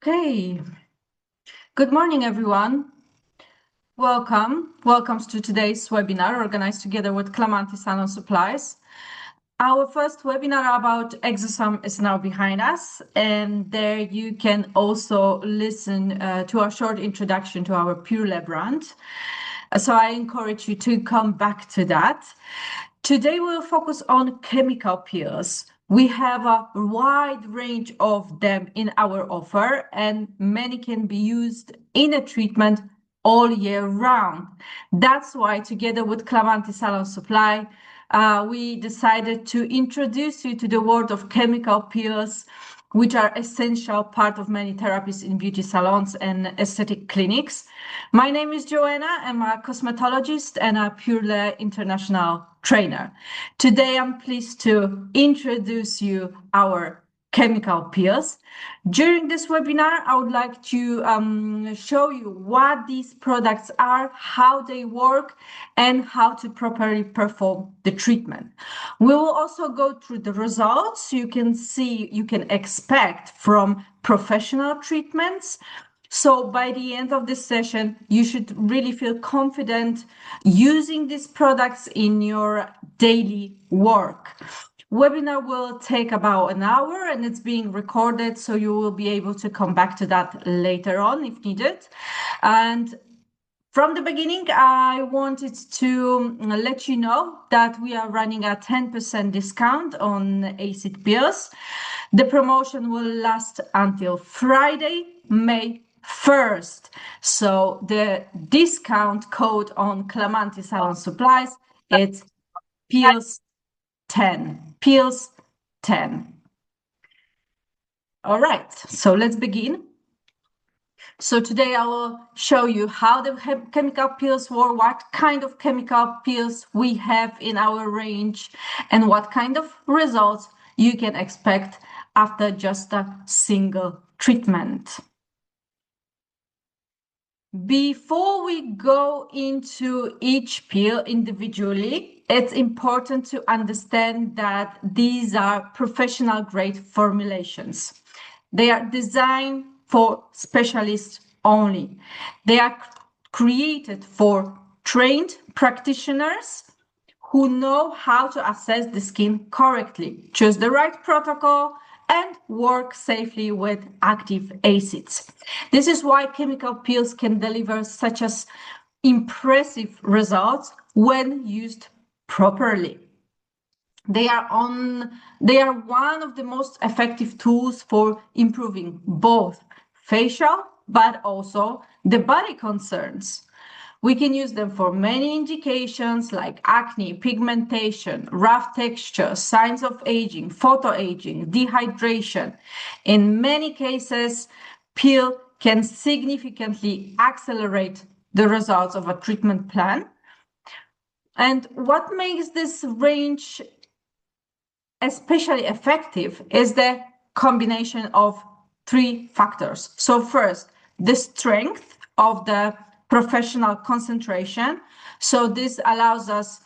Okay. Good morning, everyone. Welcome to today's webinar organized together with Clamanti Salon Supplies. Our first webinar about Exosome is now behind us, and there you can also listen to a short introduction to our Purles brand. So I encourage you to come back to that. Today we'll focus on chemical peels. We have a wide range of them in our offer, and many can be used in a treatment all year round. That's why, together with Clamanti Salon Supply, we decided to introduce you to the world of chemical peels, which are essential part of many therapies in beauty salons and aesthetic clinics. My name is Joanna. I'm a cosmetologist and a Purles international trainer. Today, I'm pleased to introduce you our chemical peels. During this webinar, I would like to show you what these products are, how they work, and how to properly perform the treatment. We will also go through the results you can expect from professional treatments. So by the end of this session, you should really feel confident using these products in your daily work. Webinar will take about an hour and it's being recorded, so you will be able to come back to that later on if needed. And from the beginning, I wanted to let you know that we are running a 10% discount on acid peels. The promotion will last until Friday, May 1st. So the discount code on Clamanti Salon Supplies, it's peels 10. Peels 10. All right, so let's begin. So today I will show you how the chemical peels work, what kind of chemical peels we have in our range, and what kind of results you can expect after just a single treatment. Before we go into each peel individually, it's important to understand that these are professional grade formulations. They are designed for specialists only. They are created for trained practitioners who know how to assess the skin correctly, choose the right protocol, and work safely with active acids. This is why chemical peels can deliver such as impressive results when used properly. They are one of the most effective tools for improving both facial but also the body concerns. We can use them for many indications like acne, pigmentation, rough texture, signs of aging, photoaging, dehydration. In many cases, peel can significantly accelerate the results of a treatment plan. And what makes this range especially effective is the combination of three factors. So first, the strength of the professional concentration. So this allows us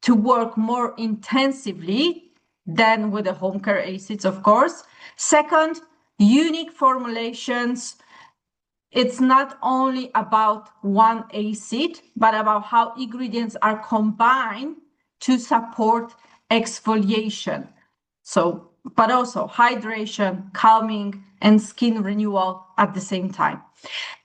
to work more intensively than with the home care acids, of course. Second, unique formulations. It's not only about one acid, but about how ingredients are combined to support exfoliation. So, but also hydration, calming, and skin renewal at the same time.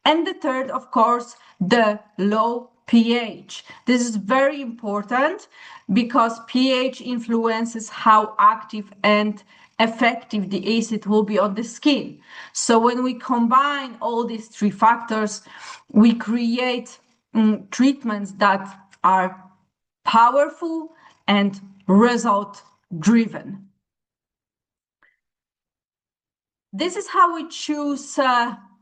And the third, of course, the low pH. This is very important because pH influences how active and effective the acid will be on the skin. So when we combine all these three factors, we create treatments that are powerful and result driven. This is how we choose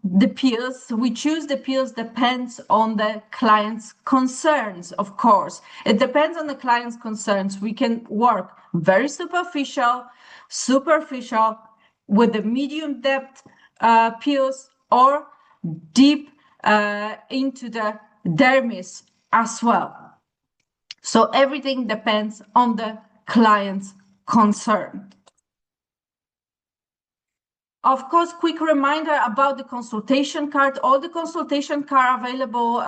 the peels. We choose the peels depends on the client's concerns, of course. It depends on the client's concerns. We can work very superficial with the medium depth peels or deep into the dermis as well. So everything depends on the client's concern. Of course, quick reminder about the consultation card. All the consultation card available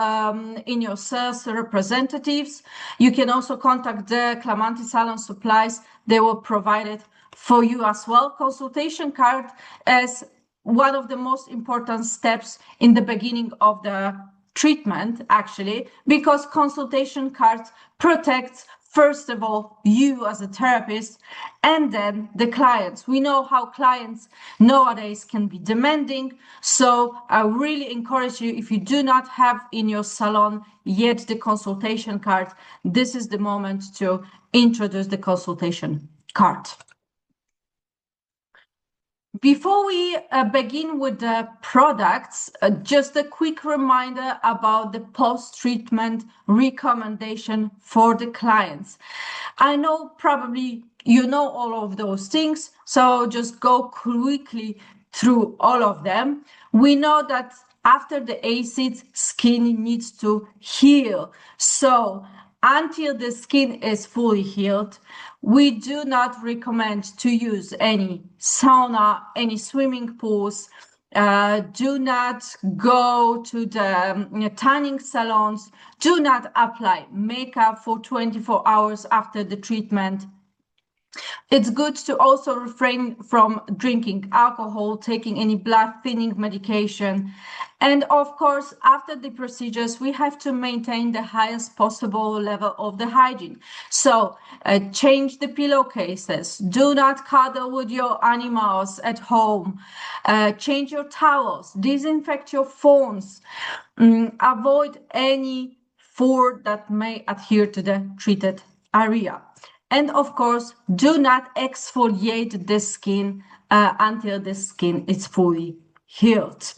in your sales representatives. You can also contact the Clamanti Salon Supplies. They will provide it for you as well. Consultation card is one of the most important steps in the beginning of the treatment, actually, because consultation card protects first of all, you as a therapist, and then the clients. We know how clients nowadays can be demanding. So I really encourage you, if you do not have in your salon yet the consultation card, this is the moment to introduce the consultation card. Before we begin with the products, just a quick reminder about the post-treatment recommendation for the clients. I know probably you know all of those things, so just go quickly through all of them. We know that after the acid, skin needs to heal. So until the skin is fully healed, we do not recommend to use any sauna, any swimming pools. Do not go to the tanning salons. Do not apply makeup for 24 hours after the treatment. It's good to also refrain from drinking alcohol, taking any blood thinning medication. And of course, after the procedures, we have to maintain the highest possible level of the hygiene. So change the pillowcases. Do not cuddle with your animals at home. Change your towels. Disinfect your phones. Avoid any food that may adhere to the treated area. And of course, do not exfoliate the skin until the skin is fully healed.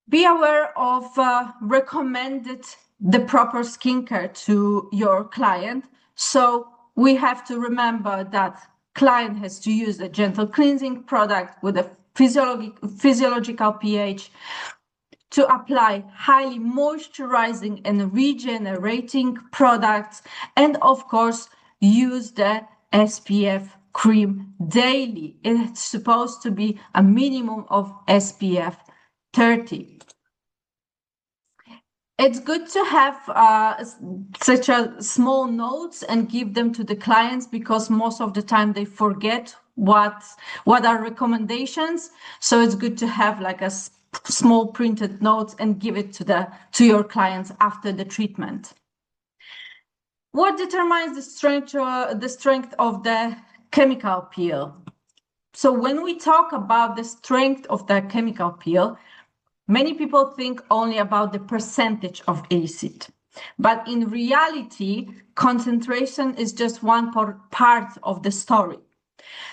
Be aware of recommended the proper skincare to your client. So we have to remember that client has to use a gentle cleansing product with a physiological pH, to apply highly moisturizing and regenerating products, and of course use the SPF cream daily. It's supposed to be a minimum of SPF 30. It's good to have such a small notes and give them to the clients, because most of the time they forget what are recommendations. So it's good to have like a small printed notes and give it to your clients after the treatment. What determines the strength of the chemical peel? So when we talk about the strength of the chemical peel, many people think only about the percentage of acid, but in reality, concentration is just one part of the story.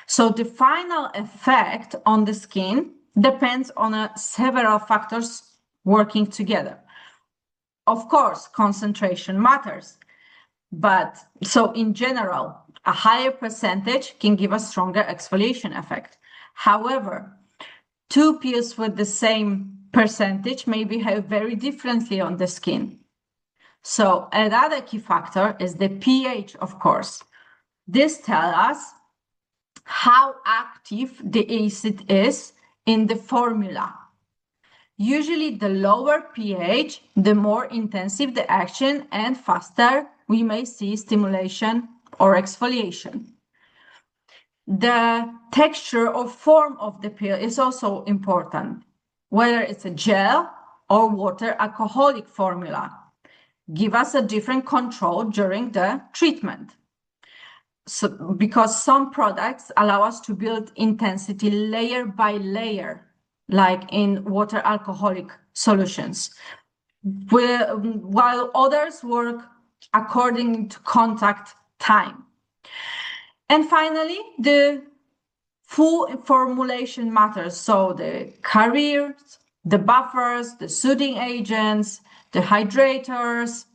So the final effect on the skin depends on several factors working together. Of course, concentration matters, but so in general, a higher percentage can give a stronger exfoliation effect. However, two peels with the same percentage may behave very differently on the skin. So another key factor is the pH, of course. This tells us how active the acid is in the formula. Usually the lower pH, the more intensive the action and faster we may see stimulation or exfoliation. The texture or form of the peel is also important, whether it's a gel or water alcoholic formula. Give us a different control during the treatment. So, because some products allow us to build intensity layer by layer, like in water alcoholic solutions, while others work according to contact time. And finally, the full formulation matters. So the carriers, the buffers, the soothing agents, the hydrators,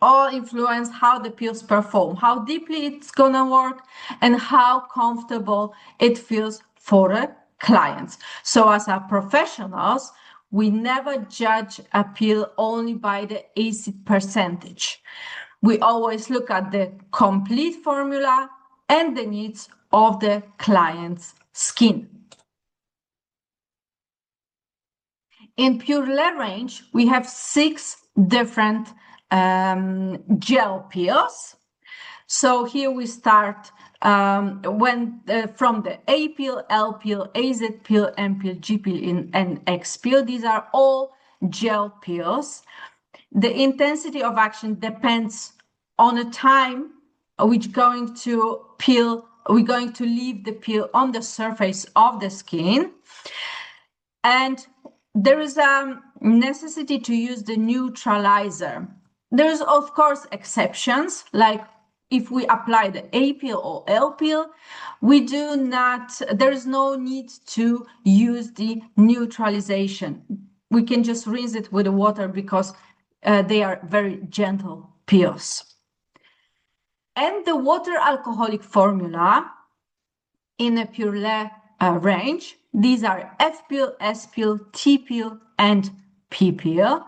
all influence how the peels perform, how deeply it's gonna work, and how comfortable it feels for the clients. So as our professionals, we never judge a peel only by the acid percentage. We always look at the complete formula and the needs of the client's skin. In Purlés range, we have 6 different gel peels. So here we start from the A peel, L peel, AZ peel, M peel, G peel, and X peel. These are all gel peels. The intensity of action depends on the time we're going to leave the peel on the surface of the skin. And there is a necessity to use the neutralizer. There's, of course, exceptions, like if we apply the A peel or L peel, there is no need to use the neutralization. We can just rinse it with the water because they are very gentle peels. And the water alcoholic formula in a Purlés range, these are F peel, S peel, T peel, and P peel.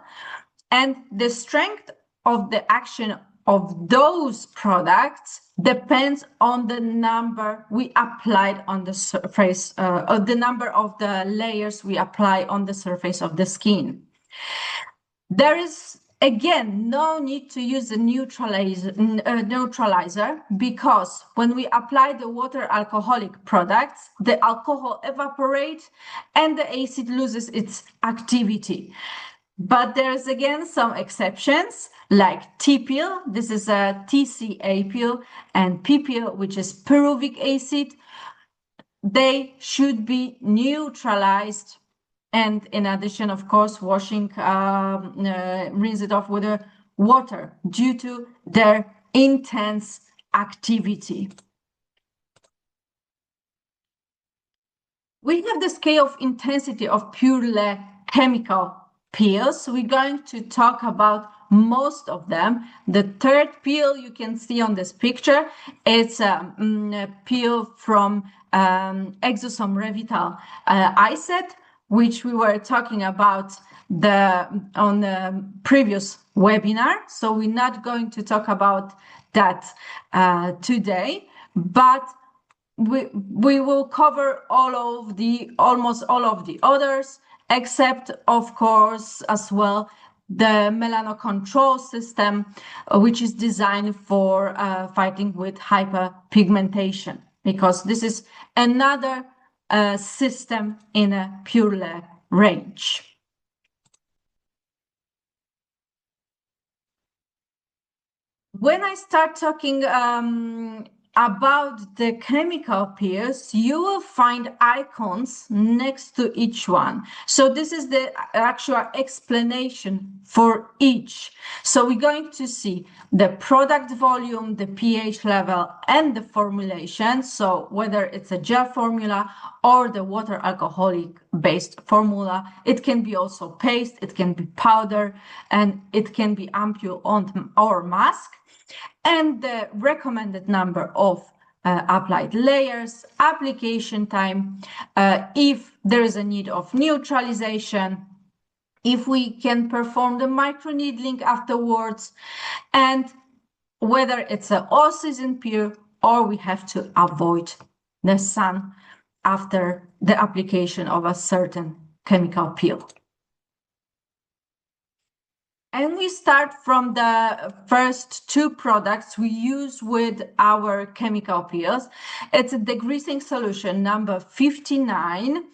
And the strength of the action of those products depends on the number we applied on the surface, the number of the layers we apply on the surface of the skin. There is, again, no need to use the neutralizer because when we apply the water alcoholic products, the alcohol evaporates and the acid loses its activity. But there's again some exceptions like T peel, this is a TCA peel, and P peel, which is pyruvic acid. They should be neutralized. And in addition, of course, washing, rinse it off with water due to their intense activity. We have the scale of intensity of Purlés chemical peels. We're going to talk about most of them. The third peel you can see on this picture, it's a peel from Exosome Revital ISET, which we were talking about on the previous webinar. So we're not going to talk about that today, but we will cover almost all of the others, except of course as well the melano control system, which is designed for fighting with hyperpigmentation, because this is another system in a Purlés range. When I start talking about the chemical peels, you will find icons next to each one. So this is the actual explanation for each. So we're going to see the product volume, the pH level, and the formulation. So whether it's a gel formula or the water alcoholic based formula, it can be also paste, it can be powder, and it can be ampule or mask. And the recommended number of applied layers, application time, if there is a need of neutralization, if we can perform the microneedling afterwards, and whether it's an all-season peel or we have to avoid the sun after the application of a certain chemical peel. And we start from the first 2 products we use with our chemical peels. It's a degreasing solution number 59.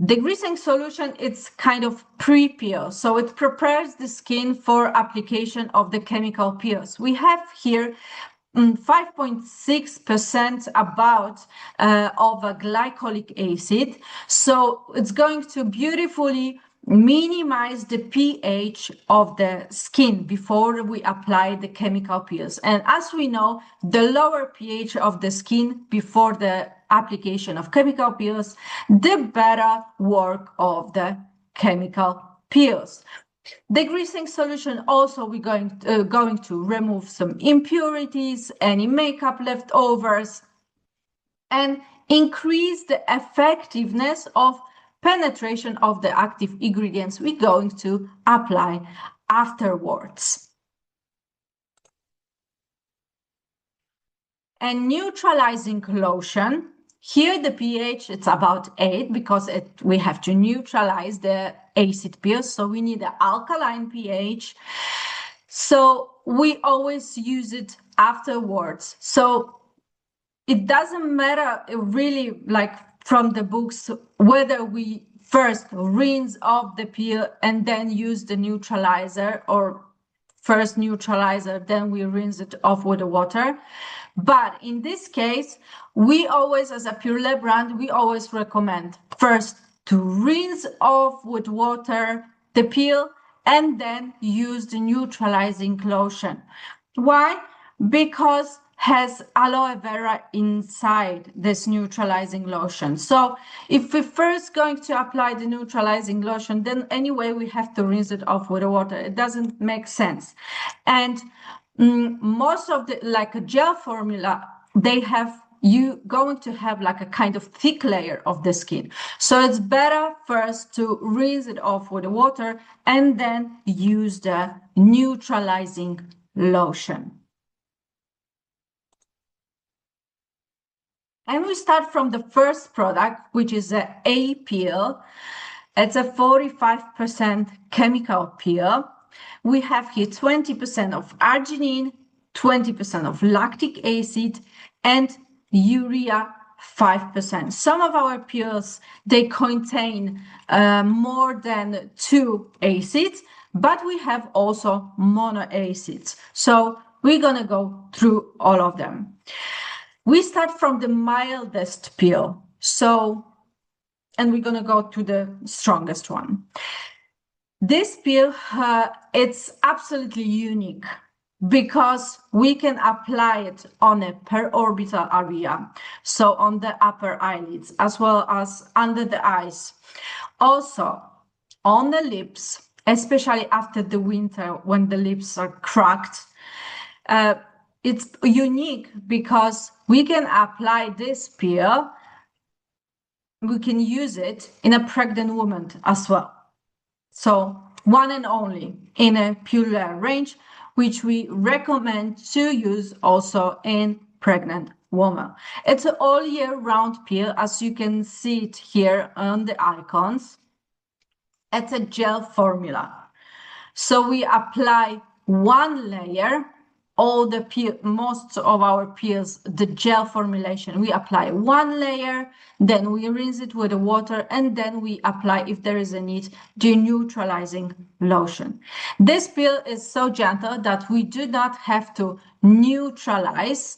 Degreasing solution, it's kind of pre-peel, so it prepares the skin for application of the chemical peels. We have here 5.6% about of a glycolic acid, so it's going to beautifully minimize the pH of the skin before we apply the chemical peels. And as we know, the lower pH of the skin before the application of chemical peels, the better work of the chemical peels. Degreasing solution also we're going to remove some impurities, any makeup leftovers, and increase the effectiveness of penetration of the active ingredients we're going to apply afterwards. And neutralizing lotion. Here the pH, it's about 8 because we have to neutralize the acid peel. So we need the alkaline pH. So we always use it afterwards. So it doesn't matter really, like from the books, whether we first rinse off the peel and then use the neutralizer, or first neutralizer, then we rinse it off with the water. But in this case, we always, as a Purlés brand, we always recommend first to rinse off with water the peel and then use the neutralizing lotion. Why? Because has aloe vera inside this neutralizing lotion. So if we're first going to apply the neutralizing lotion, then anyway, we have to rinse it off with the water. It doesn't make sense. And most of the, like a gel formula, they have, you going to have like a kind of thick layer of the skin. So it's better first to rinse it off with the water and then use the neutralizing lotion. And we start from the first product, which is a peel. It's a 45% chemical peel. We have here 20% of arginine, 20% of lactic acid, and urea 5%. Some of our peels, they contain more than 2 acids, but we have also mono acids. So we're going to go through all of them. We start from the mildest peel. And we're going to go to the strongest one. This peel, it's absolutely unique because we can apply it on a perorbital area, so on the upper eyelids, as well as under the eyes. Also, on the lips, especially after the winter when the lips are cracked. It's unique because we can apply this peel, we can use it in a pregnant woman as well. So one and only in a Purlés range, which we recommend to use also in pregnant women. It's an all year round peel, as you can see it here on the icons. It's a gel formula. So we apply one layer. All the peel, most of our peels, the gel formulation, we apply one layer, then we rinse it with the water, and then we apply, if there is a need, the neutralizing lotion. This peel is so gentle that we do not have to neutralize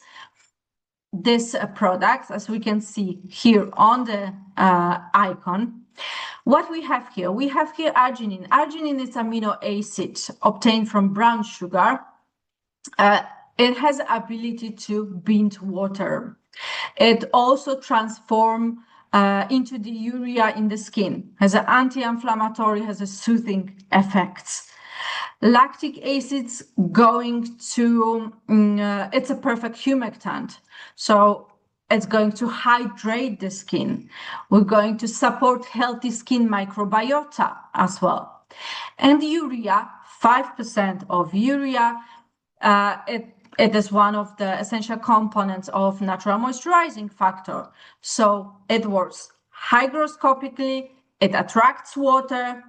this product, as we can see here on the icon. What we have here? We have here arginine. Arginine is amino acid obtained from brown sugar. It has the ability to bind water. It also transforms into the urea in the skin, has an anti-inflammatory, has a soothing effects. Lactic acids going to, it's a perfect humectant. So it's going to hydrate the skin. We're going to support healthy skin microbiota as well. And urea, 5% of urea, it is one of the essential components of natural moisturizing factor. So it works hygroscopically, it attracts water,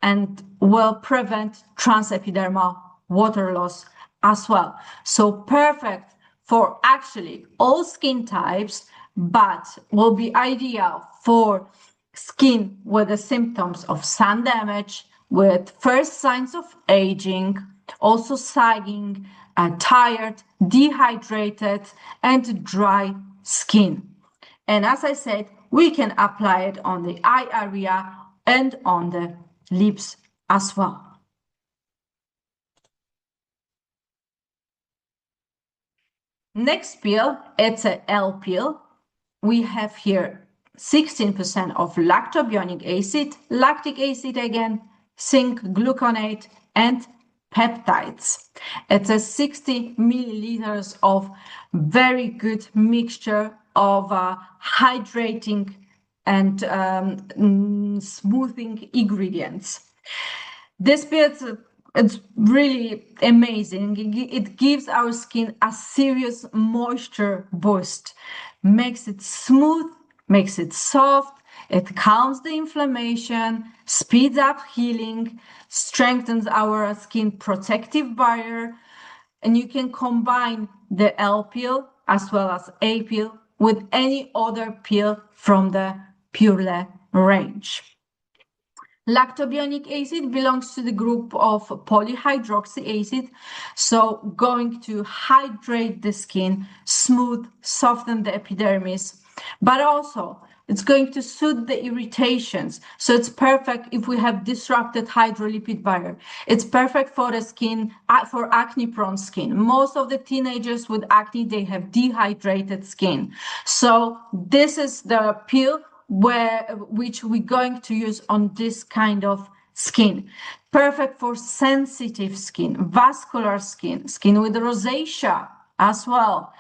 and will prevent transepidermal water loss as well. So perfect for actually all skin types, but will be ideal for skin with the symptoms of sun damage, with first signs of aging, also sagging, tired, dehydrated, and dry skin. And as I said, we can apply it on the eye area and on the lips as well. Next peel, it's a L peel. We have here 16% of lactobionic acid, lactic acid again, zinc gluconate, and peptides. It's a 60 milliliters of very good mixture of hydrating and smoothing ingredients. This peel is It's really amazing. It gives our skin a serious moisture boost, makes it smooth, makes it soft, it calms the inflammation, speeds up healing, strengthens our skin protective barrier, and you can combine the L peel as well as A peel with any other peel from the Purles range. Lactobionic acid belongs to the group of polyhydroxy acid, so going to hydrate the skin, smooth, soften the epidermis, but also it's going to soothe the irritations. So it's perfect if we have disrupted hydrolipid barrier. It's perfect for the skin, for acne prone skin. Most of the teenagers with acne, they have dehydrated skin. So this is the peel which we're going to use on this kind of skin. Perfect for sensitive skin, vascular skin, skin with rosacea as well,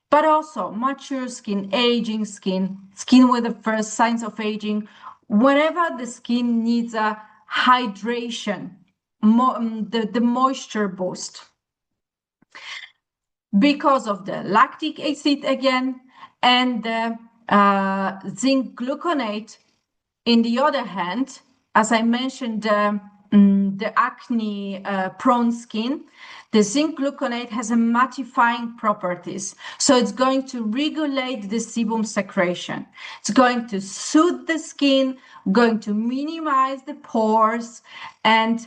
but also mature skin, aging skin, skin with the first signs of aging, whenever the skin needs a hydration, the moisture boost. Because of the lactic acid again and the zinc gluconate. In the other hand, as I mentioned, the acne prone skin, the zinc gluconate has a mattifying properties. So it's going to regulate the sebum secretion. It's going to soothe the skin, going to minimize the pores, and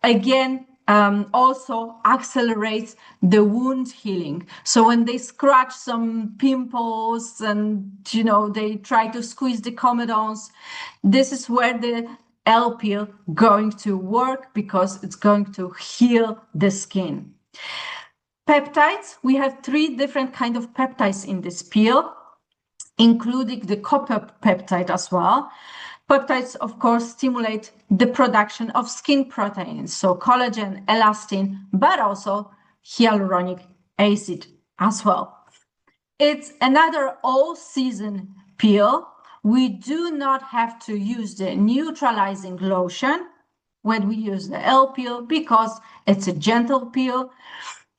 again, also accelerates the wound healing. So when they scratch some pimples and they try to squeeze the comedones, this is where the L peel going to work because it's going to heal the skin. Peptides, we have 3 different kind of peptides in this peel, including the copper peptide as well. Peptides, of course, stimulate the production of skin proteins, so collagen, elastin, but also hyaluronic acid as well. It's another all-season peel. We do not have to use the neutralizing lotion when we use the L peel because it's a gentle peel,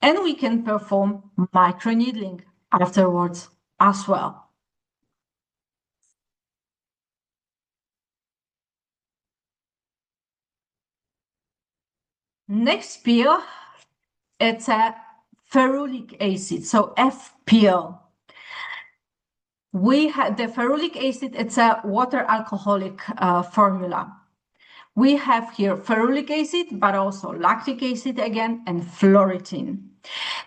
and we can perform microneedling afterwards as well. Next peel, it's a ferulic acid, so F peel. We have the ferulic acid, it's a water alcoholic formula. We have here ferulic acid, but also lactic acid again, and fluoretin.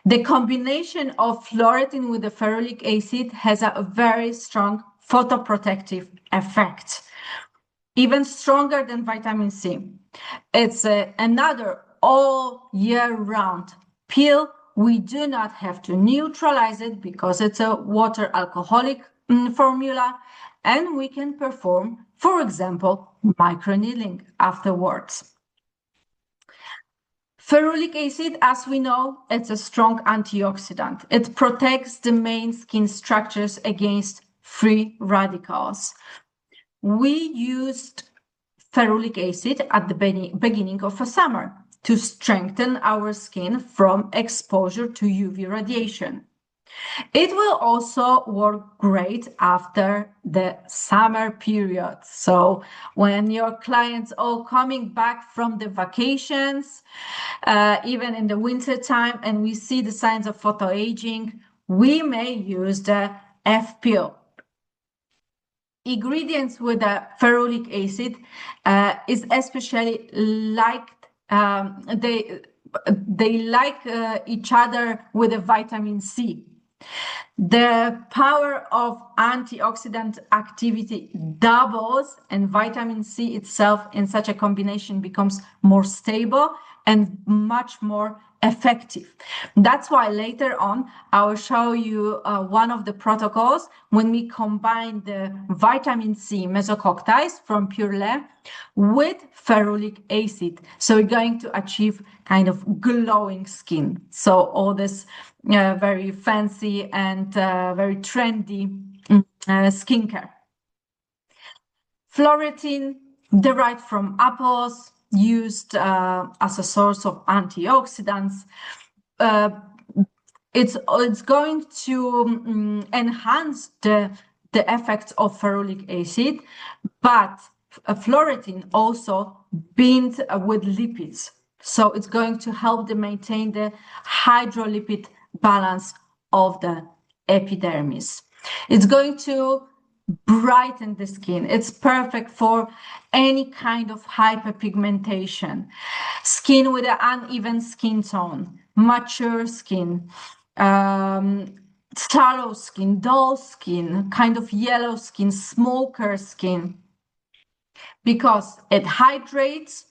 The combination of fluoretin with the ferulic acid has a very strong photoprotective effect, even stronger than vitamin C. It's another all year round peel. We do not have to neutralize it because it's a water alcoholic formula, and we can perform, for example, microneedling afterwards. Ferulic acid, as we know, it's a strong antioxidant. It protects the main skin structures against free radicals. We used ferulic acid at the beginning of a summer to strengthen our skin from exposure to UV radiation. It will also work great after the summer period. So when your clients all coming back from the vacations, even in the winter time, and we see the signs of photoaging, we may use the F peel. Ingredients with the ferulic acid is especially liked. They like each other with the vitamin C. The power of antioxidant activity doubles, and vitamin C itself in such a combination becomes more stable and much more effective. That's why later on I will show you one of the protocols when we combine the vitamin C mesococktails from Purles with ferulic acid. So we're going to achieve kind of glowing skin. So all this very fancy and very trendy skincare. Fluoretin derived from apples, used as a source of antioxidants. It's going to enhance the effects of ferulic acid, but fluoretine also binds with lipids. So it's going to help to maintain the hydrolipid balance of the epidermis. It's going to brighten the skin. It's perfect for any kind of hyperpigmentation, skin with an uneven skin tone, mature skin, sallow skin, dull skin, kind of yellow skin, smoker skin, because it hydrates,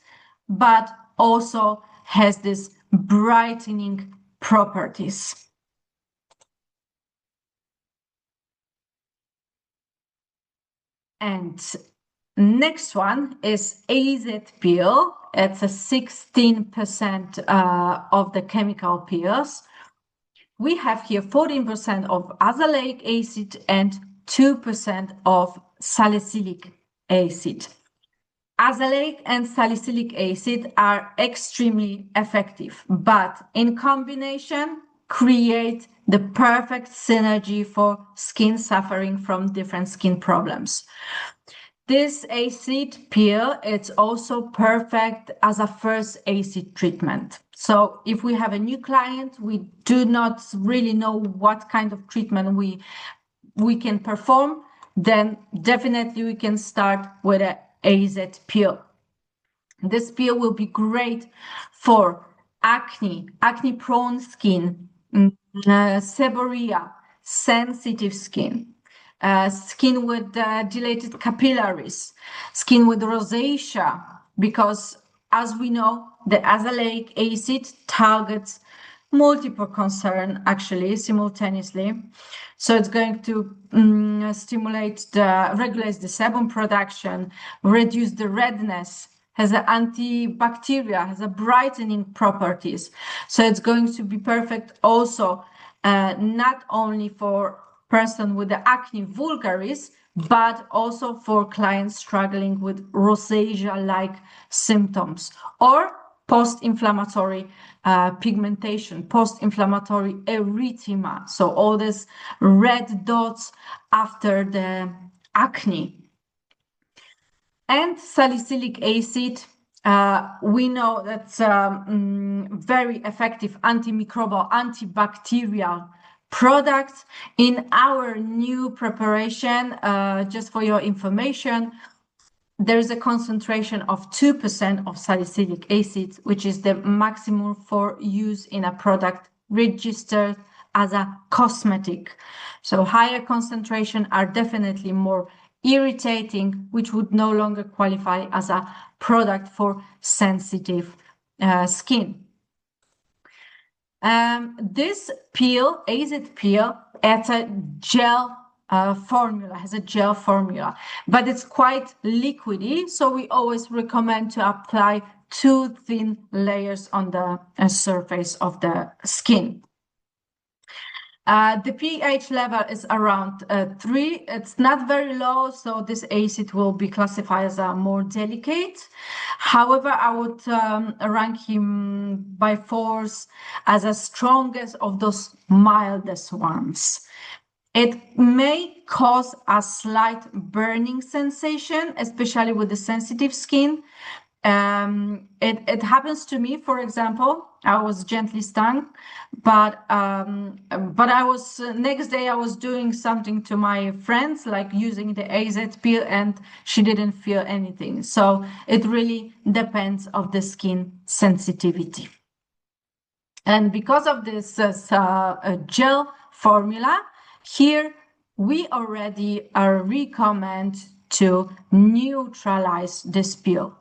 but also has this brightening properties. And next one is AZ peel. It's a 16% of the chemical peels. We have here 14% of azelaic acid and 2% of salicylic acid. Azelaic and salicylic acid are extremely effective, but in combination create the perfect synergy for skin suffering from different skin problems. This acid peel, it's also perfect as a first acid treatment. So if we have a new client, we do not really know what kind of treatment we can perform, then definitely we can start with an AZ peel. This peel will be great for acne prone skin, seborrhea, sensitive skin, skin with dilated capillaries, skin with rosacea, because as we know, the azelaic acid targets multiple concerns actually simultaneously. So it's going to regulate the sebum production, reduce the redness, has an antibacterial, has a brightening properties. So it's going to be perfect also not only for person with the acne vulgaris, but also for clients struggling with rosacea-like symptoms or post-inflammatory pigmentation, post-inflammatory erythema. So all these red dots after the acne. And salicylic acid, we know that's very effective antimicrobial, antibacterial product. In our new preparation, just for your information, there is a concentration of 2% of salicylic acid, which is the maximum for use in a product registered as a cosmetic. So higher concentration are definitely more irritating, which would no longer qualify as a product for sensitive skin. This peel, AZ peel, it's a gel formula, has a gel formula, but it's quite liquidy. So we always recommend to apply 2 thin layers on the surface of the skin. The pH level is around 3. It's not very low, so this acid will be classified as a more delicate. However, I would rank him by force as the strongest of those mildest ones. It may cause a slight burning sensation, especially with the sensitive skin. It happens to me, for example, I was gently stung, but I was next day I was doing something to my friends, like using the AZ peel, and she didn't feel anything. So it really depends of the skin sensitivity. And because of this gel formula, here we already recommend to neutralize this peel.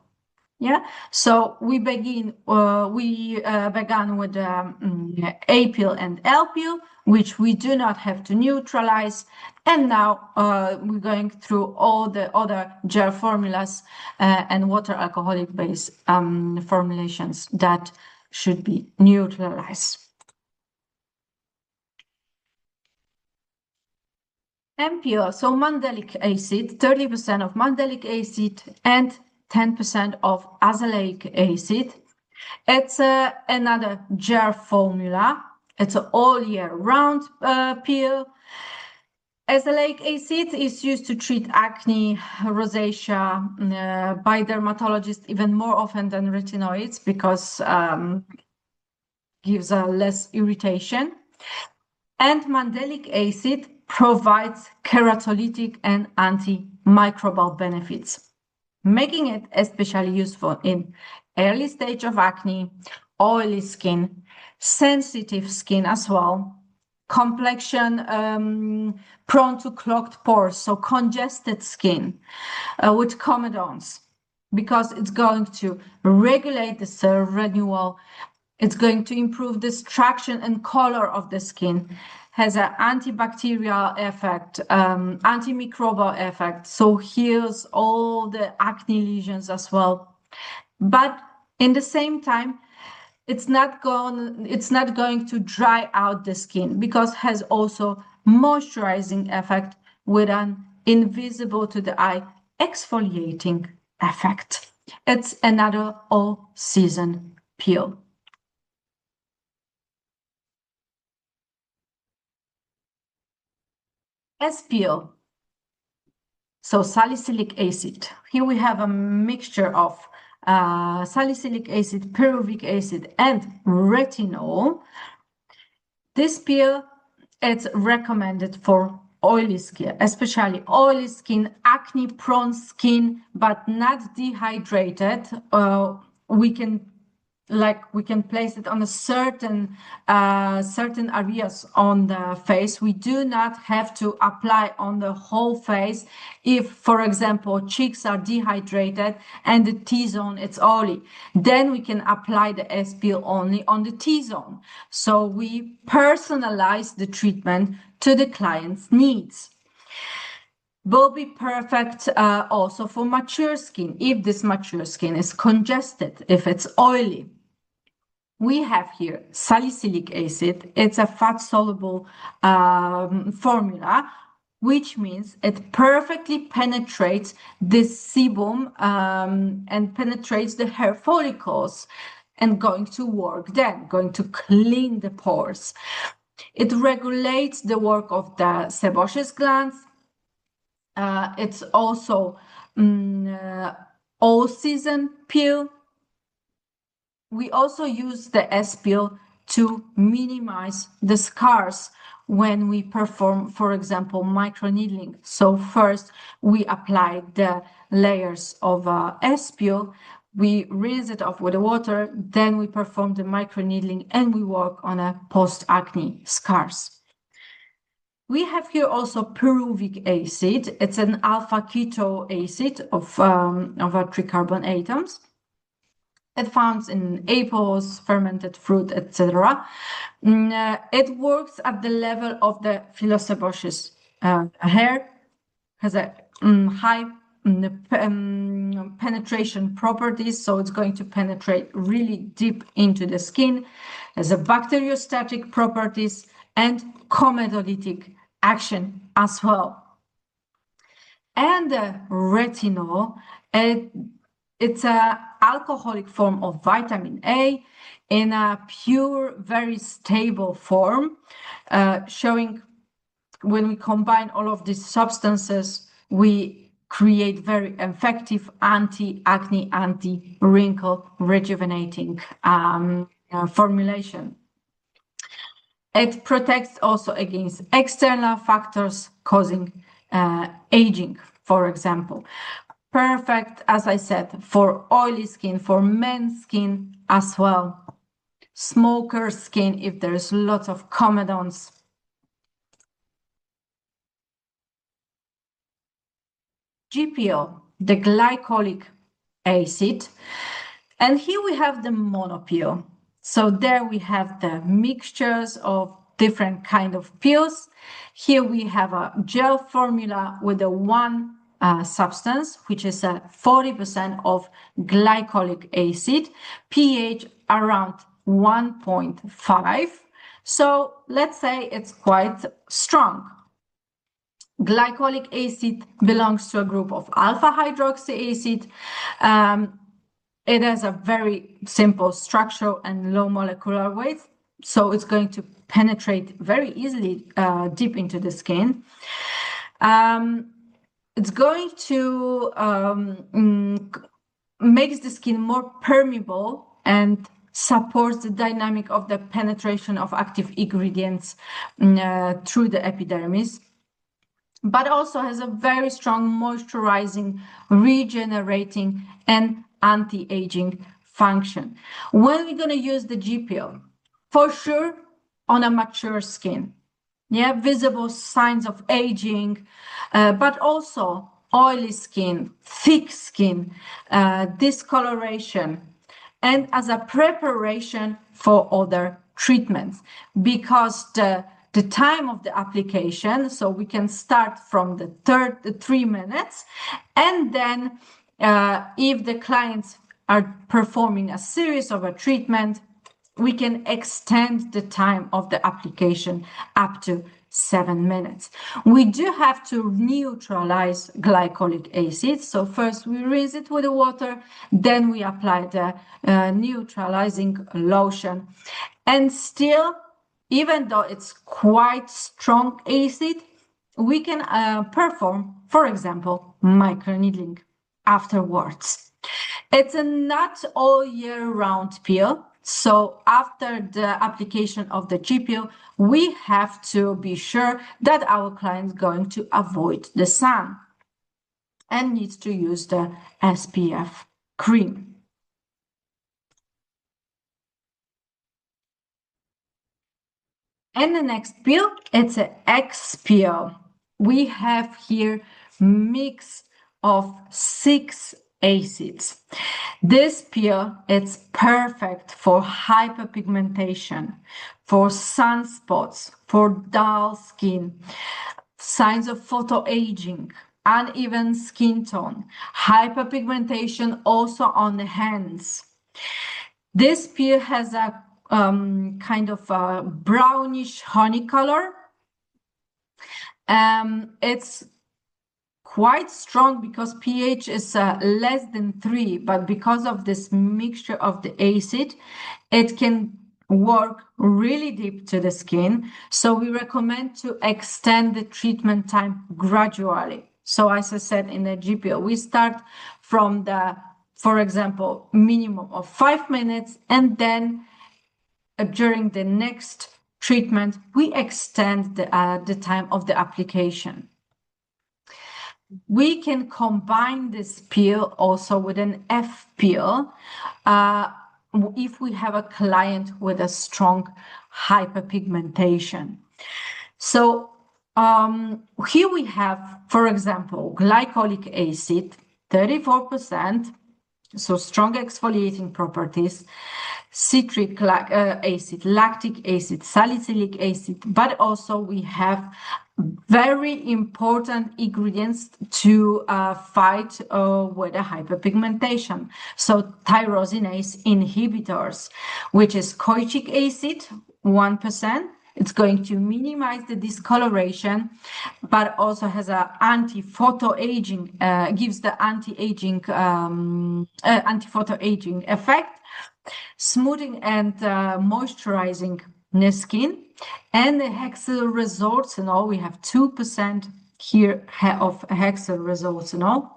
Yeah, so we began with A peel and L peel, which we do not have to neutralize. And now we're going through all the other gel formulas and water alcoholic base formulations that should be neutralized. MPO, so mandelic acid, 30% of mandelic acid and 10% of azelaic acid. It's another gel formula. It's an all year round peel. Azelaic acid is used to treat acne, rosacea by dermatologists even more often than retinoids because gives less irritation. And mandelic acid provides keratolytic and antimicrobial benefits, making it especially useful in early stage of acne, oily skin, sensitive skin as well, complexion prone to clogged pores, so congested skin with comedones, because it's going to regulate the cell renewal. It's going to improve the structure and color of the skin, has an antibacterial effect, antimicrobial effect, so heals all the acne lesions as well. But in the same time, it's not going to dry out the skin because it has also moisturizing effect with an invisible to the eye exfoliating effect. It's another all season peel. As peel, so salicylic acid. Here we have a mixture of salicylic acid, pyruvic acid, and retinol. This peel is recommended for oily skin, especially oily skin, acne-prone skin, but not dehydrated. We can place it on a certain areas on the face. We do not have to apply on the whole face. If, for example, cheeks are dehydrated and the T-zone it's oily, then we can apply the S-peel only on the T-zone. So we personalize the treatment to the client's needs. Will be perfect also for mature skin, if this mature skin is congested, if it's oily. We have here salicylic acid. It's a fat-soluble formula, which means it perfectly penetrates the sebum and penetrates the hair follicles and going to work then, going to clean the pores. It regulates the work of the sebaceous glands. It's also all-season peel. We also use the S-peel to minimize the scars when we perform, for example, microneedling. So first we apply the layers of S-peel, we rinse it off with the water, then we perform the microneedling and we work on a post-acne scars. We have here also pyruvic acid. It's an alpha keto acid of tricarbon atoms. It found in apples, fermented fruit, etc. It works at the level of the phylosebaceous hair, has a high penetration properties, so it's going to penetrate really deep into the skin, has a bacteriostatic properties and comedolytic action as well. And retinol, it's an alcoholic form of vitamin A in a pure, very stable form, showing when we combine all of these substances, we create very effective anti-acne, anti-wrinkle rejuvenating formulation. It protects also against external factors causing aging, for example. Perfect, as I said, for oily skin, for men's skin as well. Smoker skin, if there's lots of comedones. GPO, the glycolic acid. And here we have the monopeel. So there we have the mixtures of different kind of peels. Here we have a gel formula with a one substance, which is a 40% of glycolic acid, pH around 1.5. So let's say it's quite strong. Glycolic acid belongs to a group of alpha hydroxy acid. It has a very simple structure and low molecular weight, so it's going to penetrate very easily deep into the skin. It's going to makes the skin more permeable and supports the dynamic of the penetration of active ingredients through the epidermis, but also has a very strong moisturizing, regenerating, and anti-aging function. When we're going to use the G-Peel, for sure on a mature skin, visible signs of aging, but also oily skin, thick skin, discoloration, and as a preparation for other treatments, because the time of the application, so we can start from the 3 minutes, and then if the clients are performing a series of a treatment, we can extend the time of the application up to 7 minutes. We do have to neutralize glycolic acid. So first we rinse it with the water, then we apply the neutralizing lotion. And still, even though it's quite strong acid, we can perform, for example, microneedling afterwards. It's a not all year round peel. So after the application of the G-Peel, we have to be sure that our client is going to avoid the sun and needs to use the SPF cream. And the next peel, it's an X-Peel. We have here mix of 6 acids. This peel, it's perfect for hyperpigmentation, for sunspots, for dull skin, signs of photoaging, uneven skin tone, hyperpigmentation also on the hands. This peel has a kind of a brownish honey color. It's quite strong because pH is less than 3, but because of this mixture of the acid, it can work really deep to the skin. So we recommend to extend the treatment time gradually. So as I said in the G-Peel, we start from the, for example, minimum of 5 minutes, and then during the next treatment, we extend the time of the application. We can combine this peel also with an F-Peel if we have a client with a strong hyperpigmentation. So here we have, for example, glycolic acid, 34%, so strong exfoliating properties, citric acid, lactic acid, salicylic acid, but also we have very important ingredients to fight with a hyperpigmentation. So tyrosinase inhibitors, which is kojic acid, 1%. It's going to minimize the discoloration, but also has an anti-photoaging, gives the anti-photoaging effect, smoothing and moisturizing the skin. And the hexylresorcinol, we have 2% here of hexylresorcinol.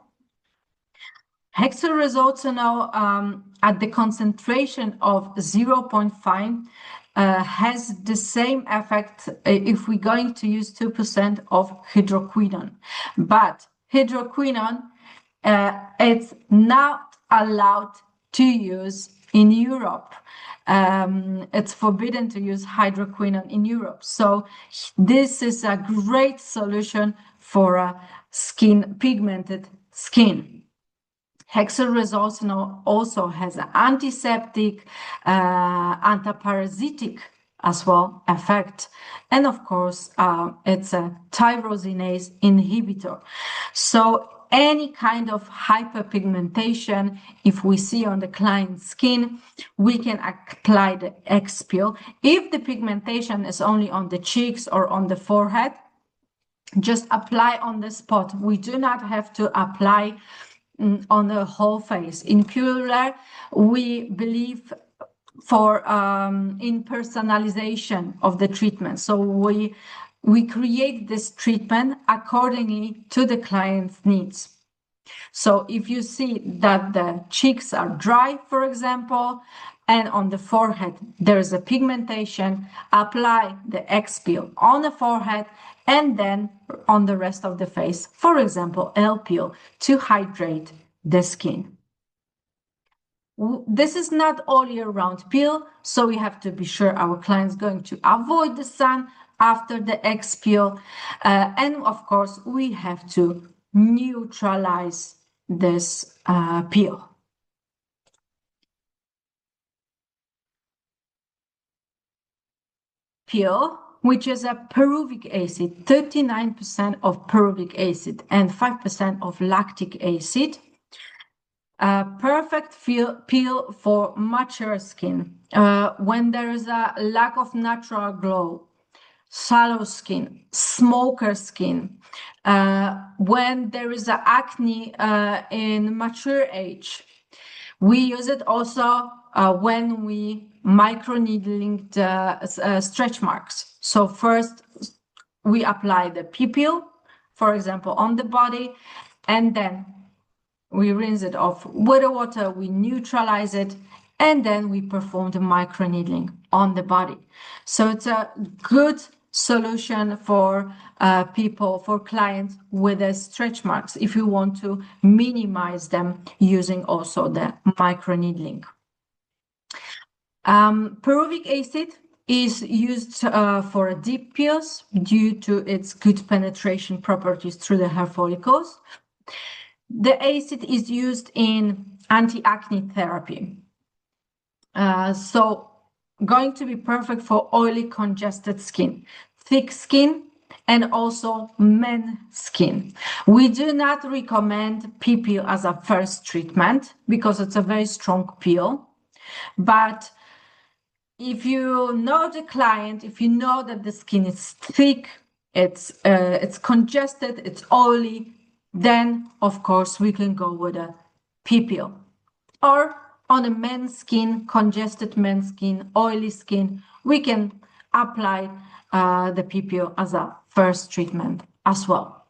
Hexylresorcinol at the concentration of 0.5 has the same effect if we're going to use 2% of hydroquinone. But hydroquinone, it's not allowed to use in Europe. It's forbidden to use hydroquinone in Europe. So this is a great solution for a pigmented skin. Hexylresorcinol also has an antiseptic, antiparasitic as well effect. And of course, it's a tyrosinase inhibitor. So any kind of hyperpigmentation, if we see on the client's skin, we can apply the X-Peel. If the pigmentation is only on the cheeks or on the forehead, just apply on the spot. We do not have to apply on the whole face. In Purlés, we believe for in personalization of the treatment. So we create this treatment accordingly to the client's needs. So if you see that the cheeks are dry, for example, and on the forehead there is a pigmentation, apply the X peel on the forehead and then on the rest of the face, for example, L peel to hydrate the skin. This is not all year round peel, so we have to be sure our client's going to avoid the sun after the X peel. And of course, we have to neutralize this peel. Peel, which is a pyruvic acid, 39% of pyruvic acid and 5% of lactic acid. A perfect peel for mature skin. When there is a lack of natural glow, sallow skin, smoker skin, when there is a acne in mature age. We use it also when we microneedling the stretch marks. So first we apply the peel, for example, on the body, and then we rinse it off with the water, we neutralize it, and then we perform the microneedling on the body. So it's a good solution for people, for clients with the stretch marks, if you want to minimize them using also the microneedling. Pyruvic acid is used for deep peels due to its good penetration properties through the hair follicles. The acid is used in anti-acne therapy. So going to be perfect for oily, congested skin, thick skin, and also men's skin. We do not recommend peel as a first treatment because it's a very strong peel. But if you know the client, if you know that the skin is thick, it's congested, it's oily, then of course we can go with a peel. Or on a men's skin, congested men's skin, oily skin, we can apply the peel as a first treatment as well.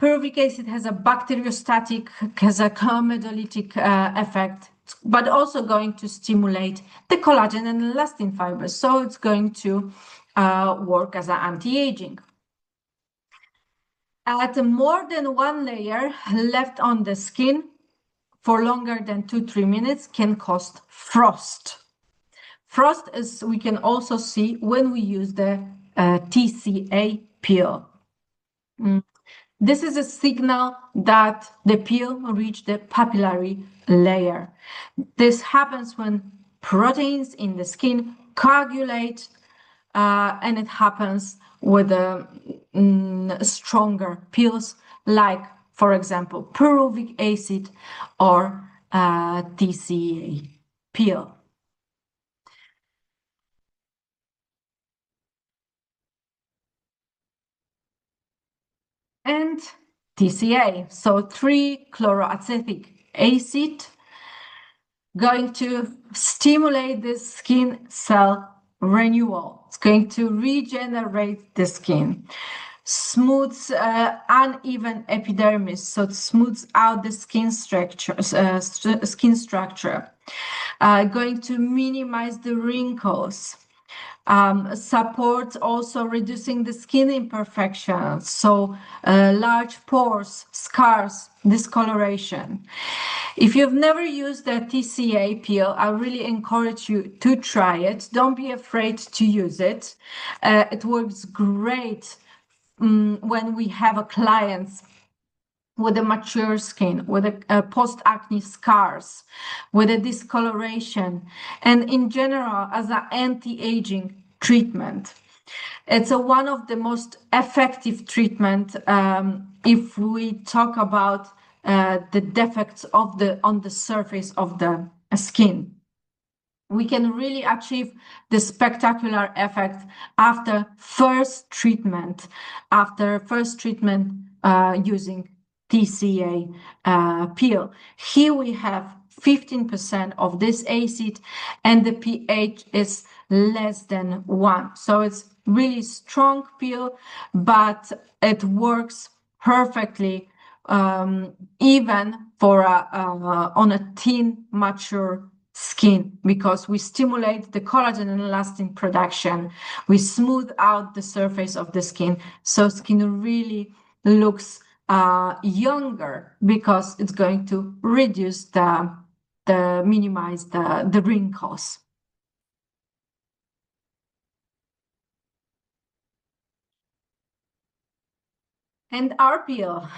Pyruvic acid has a bacteriostatic, has a comedolitic effect, but also going to stimulate the collagen and elastin fibers. So it's going to work as an anti-aging. Add more than one layer left on the skin for longer than 2-3 minutes can cause frost. Frost is, we can also see when we use the TCA peel. This is a signal that the peel reached the papillary layer. This happens when proteins in the skin coagulate, and it happens with stronger peels, like, for example, pyruvic acid or TCA peel. And TCA, so 3-chloroacetic acid, going to stimulate the skin cell renewal. It's going to regenerate the skin, smooths uneven epidermis, so it smooths out the skin structure, going to minimize the wrinkles. Supports also reducing the skin imperfections, so large pores, scars, discoloration. If you've never used the TCA peel, I really encourage you to try it. Don't be afraid to use it. It works great when we have a client with a mature skin, with a post-acne scars, with a discoloration, and in general as an anti-aging treatment. It's one of the most effective treatment if we talk about the defects on the surface of the skin. we can really achieve the spectacular effect after first treatment, using TCA peel. Here we have 15% of this acid and the pH is less than 1. So it's really strong peel, but it works perfectly even for on a thin, mature skin, because we stimulate the collagen and elastin production. We smooth out the surface of the skin, so skin really looks younger, because it's going to reduce minimize the wrinkles. And RPL,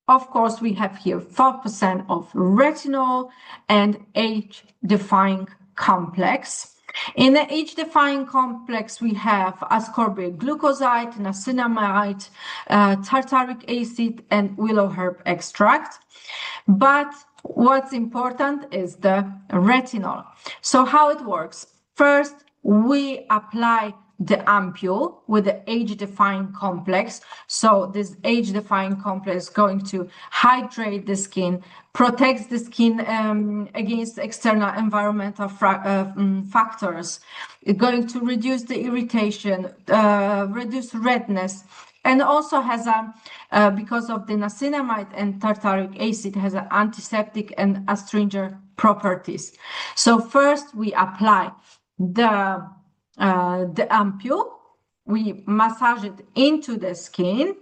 of course, we have here 4% of retinol and age-defying complex. In the age-defying complex, we have ascorbic glucoside, niacinamide, tartaric acid, and willow herb extract. But what's important is the retinol. So how it works? First, we apply the ampule with the age-defying complex. So this age-defying complex is going to hydrate the skin, protects the skin against external environmental factors. It's going to reduce the irritation, reduce redness, and also has because of the niacinamide and tartaric acid, has an antiseptic and astringent properties. So first we apply the ampule, we massage it into the skin,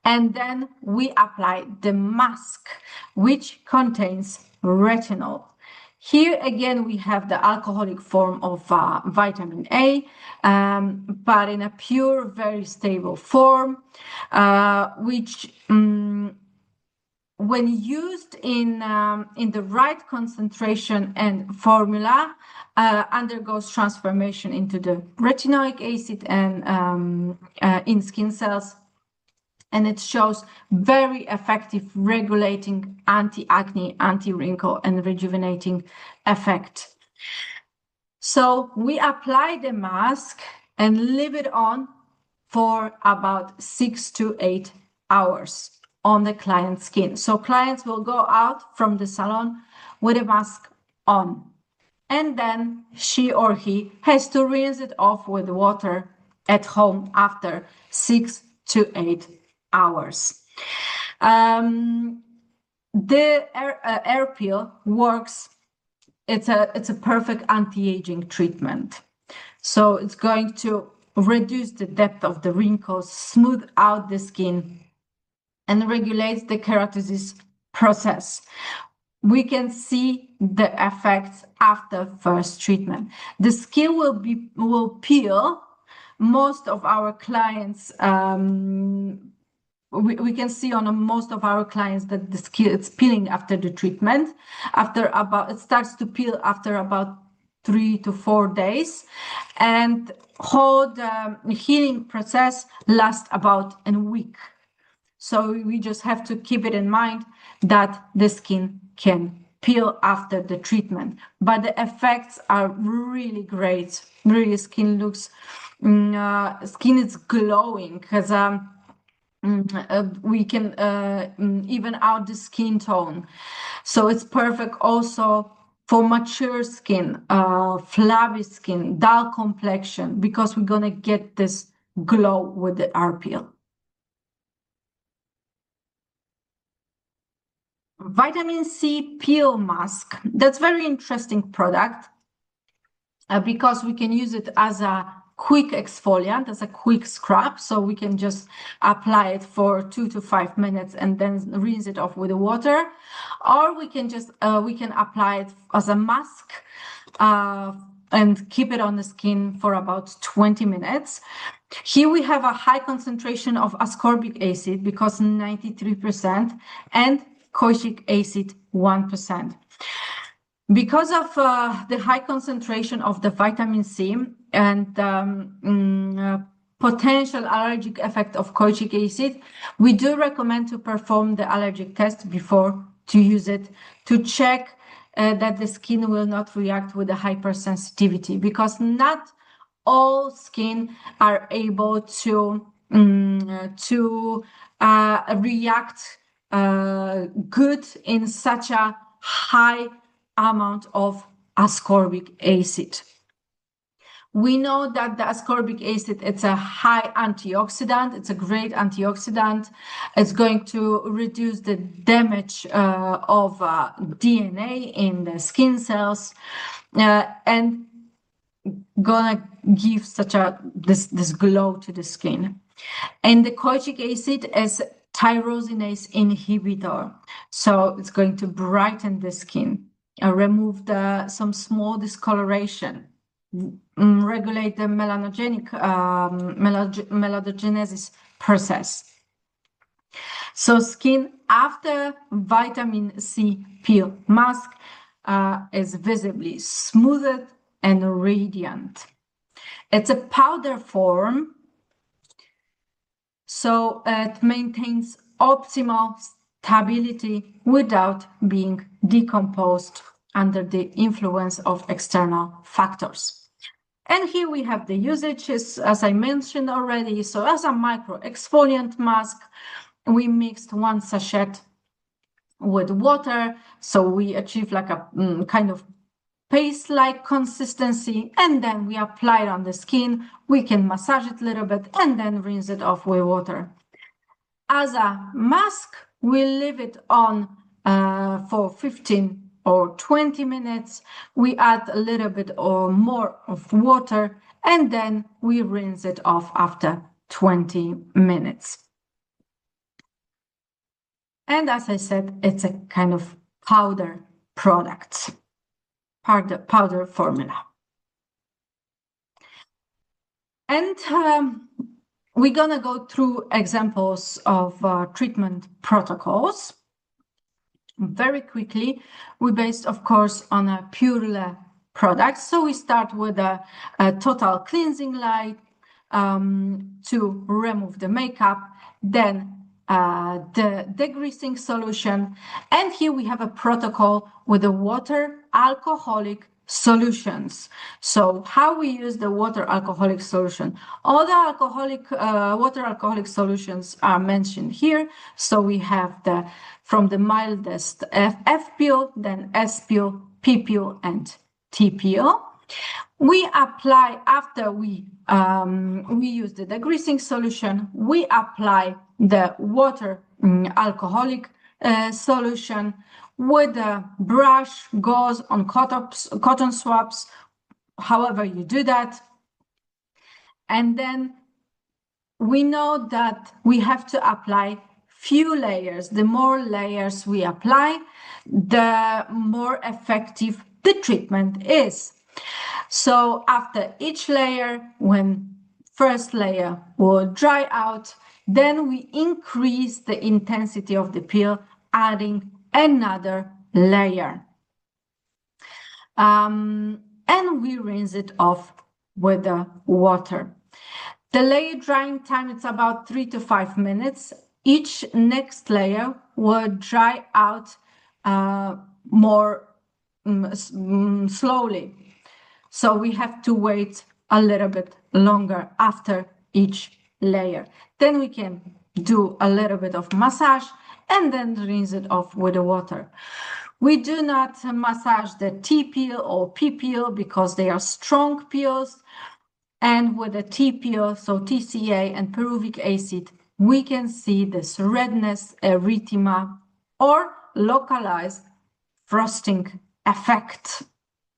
and then we apply the mask, which contains retinol. Here again, we have the alcoholic form of vitamin A, but in a pure, very stable form, which when used in the right concentration and formula, undergoes transformation into the retinoic acid and in skin cells, and it shows very effective regulating anti-acne, anti-wrinkle, and rejuvenating effect. So we apply the mask and leave it on for about 6 to 8 hours on the client's skin. So clients will go out from the salon with a mask on, and then she or he has to rinse it off with water at home after 6 to 8 hours. The air peel works. It's a perfect anti-aging treatment. So it's going to reduce the depth of the wrinkles, smooth out the skin, and regulates the keratosis process. We can see the effects after first treatment. The skin will peel. Most of our clients, we can see on most of our clients that the skin is peeling after the treatment. It starts to peel after about 3 to 4 days, and whole healing process lasts about a week. So we just have to keep it in mind that the skin can peel after the treatment, but the effects are really great. Really, skin is glowing, because we can even out the skin tone. So it's perfect also for mature skin, flabby skin, dull complexion, because we're gonna get this glow with the RPL. Vitamin C peel mask. That's very interesting product because we can use it as a quick exfoliant, as a quick scrub. So we can just apply it for 2 to 5 minutes and then rinse it off with the water. Or we can just apply it as a mask and keep it on the skin for about 20 minutes. Here we have a high concentration of ascorbic acid, because 93%, and kojic acid 1%. Because of the high concentration of the vitamin C and potential allergic effect of kojic acid, we do recommend to perform the allergic test before to use it, to check that the skin will not react with a hypersensitivity, because not all skin are able to react good in such a high amount of ascorbic acid. We know that the ascorbic acid, it's a high antioxidant. It's a great antioxidant. It's going to reduce the damage of DNA in the skin cells and gonna give such a this glow to the skin. And the kojic acid is tyrosinase inhibitor, so it's going to brighten the skin, remove some small discoloration, regulate the melanogenesis process. So skin after vitamin C peel mask is visibly smoothed and radiant. It's a powder form, so it maintains optimal stability without being decomposed under the influence of external factors. And here we have the usages, as I mentioned already. So as a micro exfoliant mask, we mixed 1 sachet with water. So we achieve like a kind of paste-like consistency, and then we apply it on the skin. We can massage it a little bit and then rinse it off with water. As a mask, we leave it on for 15 or 20 minutes. We add a little bit or more of water, and then we rinse it off after 20 minutes. And as I said, it's a kind of powder product, powder formula. And we're gonna go through examples of treatment protocols. Very quickly, we based, of course, on a Purlés product. So we start with a total cleansing light to remove the makeup, then the degreasing solution. And here we have a protocol with the water alcoholic solutions. So how we use the water alcoholic solution? All the water alcoholic solutions are mentioned here. So we have from the mildest F peel, then S peel, P peel, and T peel. We apply after we use the degreasing solution. We apply the water alcoholic solution with a brush, gauze on cotton swabs, however you do that. And then we know that we have to apply few layers. The more layers we apply, the more effective the treatment is. So after each layer, when first layer will dry out, then we increase the intensity of the peel, adding another layer. And we rinse it off with the water. The layer drying time, it's about 3 to 5 minutes. Each next layer will dry out more slowly. So we have to wait a little bit longer after each layer. Then we can do a little bit of massage and then rinse it off with the water. We do not massage the T peel or P peel because they are strong peels. And with the T peel, so TCA and pyruvic acid, we can see this redness, erythema, or localized frosting effect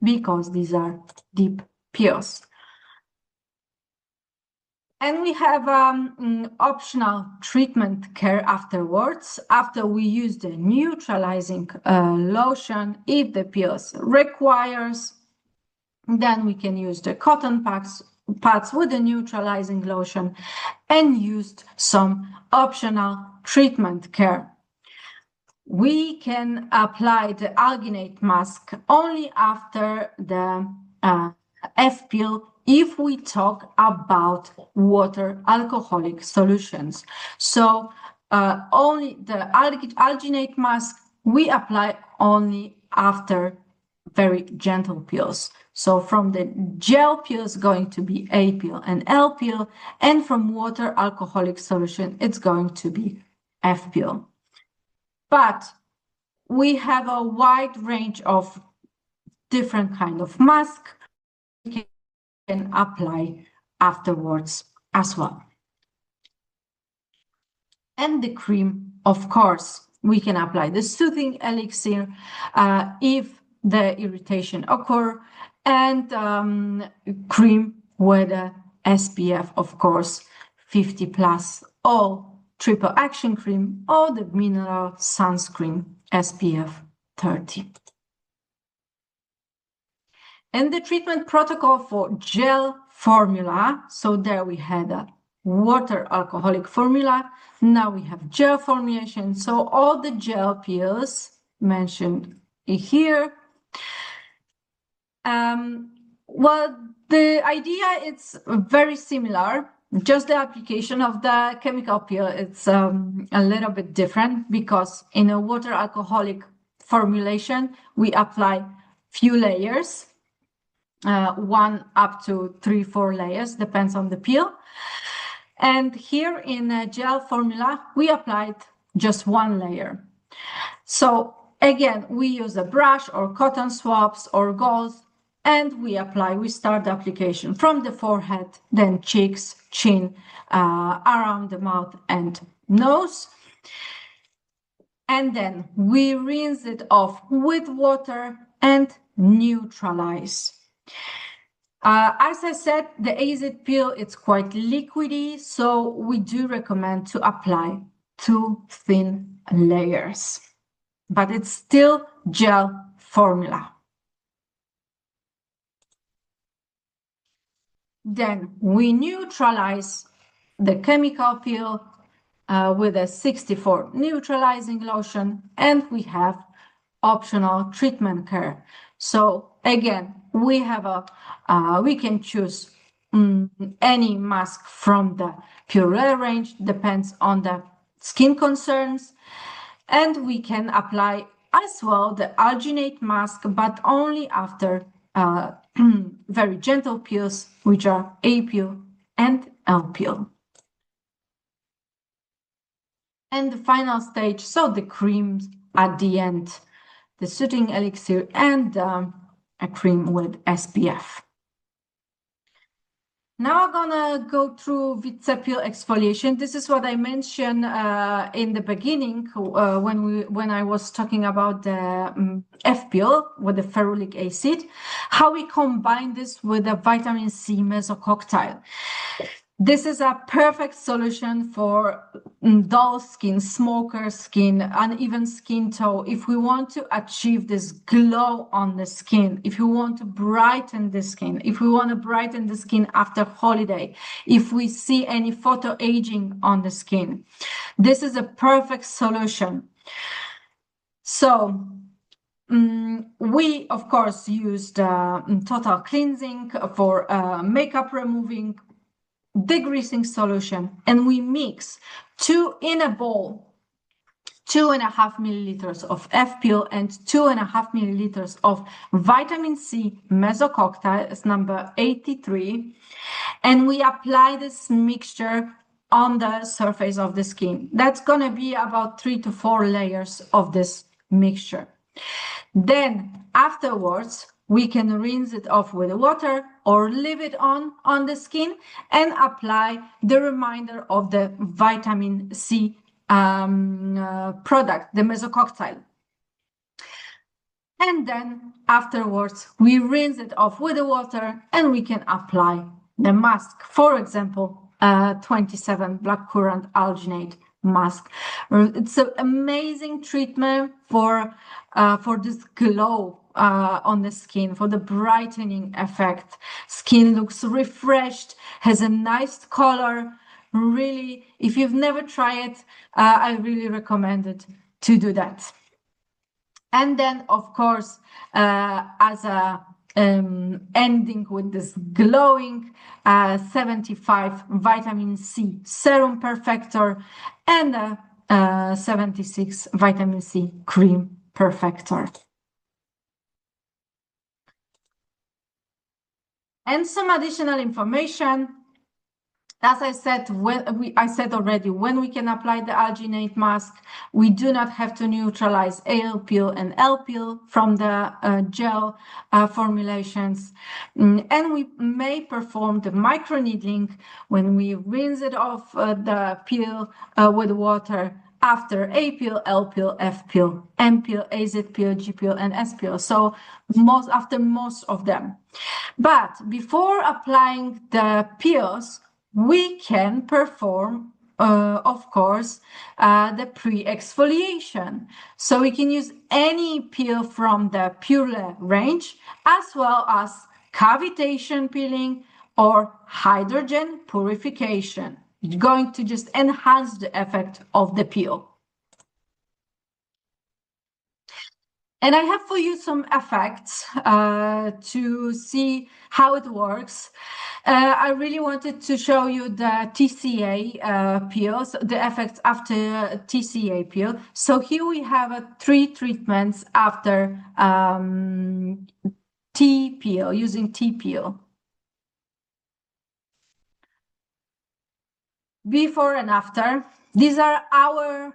because these are deep peels. And we have optional treatment care afterwards. After we use the neutralizing lotion, if the peels requires, then we can use the cotton pads with the neutralizing lotion and use some optional treatment care. We can apply the alginate mask only after the F peel if we talk about water alcoholic solutions. So only the alginate mask we apply only after very gentle peels. So from the gel peels going to be A peel and L peel, and from water alcoholic solution, it's going to be F peel. But we have a wide range of different kind of mask we can apply afterwards as well. And the cream, of course, we can apply the soothing elixir if the irritation occur, and cream with a SPF, of course, 50 plus, or triple action cream, or the mineral sunscreen SPF 30. And the treatment protocol for gel formula, so there we had a water alcoholic formula. Now we have gel formulation. So all the gel peels mentioned here. Well, the idea is very similar. Just the application of the chemical peel, it's a little bit different, because in a water alcoholic formulation, we apply few layers, 1 up to 3-4 layers, depends on the peel. And here in a gel formula, we applied just 1 layer. So again, we use a brush or cotton swabs or gauze, and we start the application from the forehead, then cheeks, chin, around the mouth and nose. And then we rinse it off with water and neutralize. As I said, the AZ peel, it's quite liquidy, so we do recommend to apply 2 thin layers, but it's still gel formula. Then we neutralize the chemical peel with a 64 neutralizing lotion, and we have optional treatment care. So again, we can choose any mask from the Purlés range, depends on the skin concerns, and we can apply as well the alginate mask, but only after very gentle peels, which are A peel and L peel. And the final stage, so the creams at the end, the soothing elixir and a cream with SPF. Now I'm gonna go through peel exfoliation. This is what I mentioned in the beginning when I was talking about the F peel with the ferulic acid, how we combine this with a vitamin C mesococktail. This is a perfect solution for dull skin, smoker skin, uneven skin tone. If we want to achieve this glow on the skin, if you want to brighten the skin, if we want to brighten the skin after holiday, if we see any photo aging on the skin, this is a perfect solution. So we, of course, used total cleansing for makeup removing, degreasing solution, and we mix in a bowl 2.5 milliliters of F peel and 2.5 milliliters of vitamin C mesococktail, it's number 83, and we apply this mixture on the surface of the skin. That's going to be about 3 to 4 layers of this mixture. Then afterwards, we can rinse it off with water or leave it on the skin and apply the remainder of the vitamin C product, the mesococktail. And then afterwards, we rinse it off with the water and we can apply the mask. For example, 27 blackcurrant alginate mask. It's an amazing treatment for this glow on the skin, for the brightening effect. Skin looks refreshed, has a nice color. Really, if you've never tried it, I really recommend it to do that. And then, of course, as a ending with this glowing 75 vitamin C serum perfector and a 76 vitamin C cream perfector. And some additional information. As I said, I said already, when we can apply the alginate mask, we do not have to neutralize AL peel and L peel from the gel formulations. And we may perform the microneedling when we rinse it off the peel with water after A peel, L peel, F peel, M peel, AZ peel, G peel, and S peel. So after most of them. But before applying the peels, we can perform, of course, the pre-exfoliation. So we can use any peel from the Purlés range, as well as cavitation peeling or hydrogen purification. It's going to just enhance the effect of the peel. And I have for you some effects to see how it works. I really wanted to show you the TCA peels, the effects after TCA peel. So here we have 3 treatments after T peel, using T peel. Before and after. These are our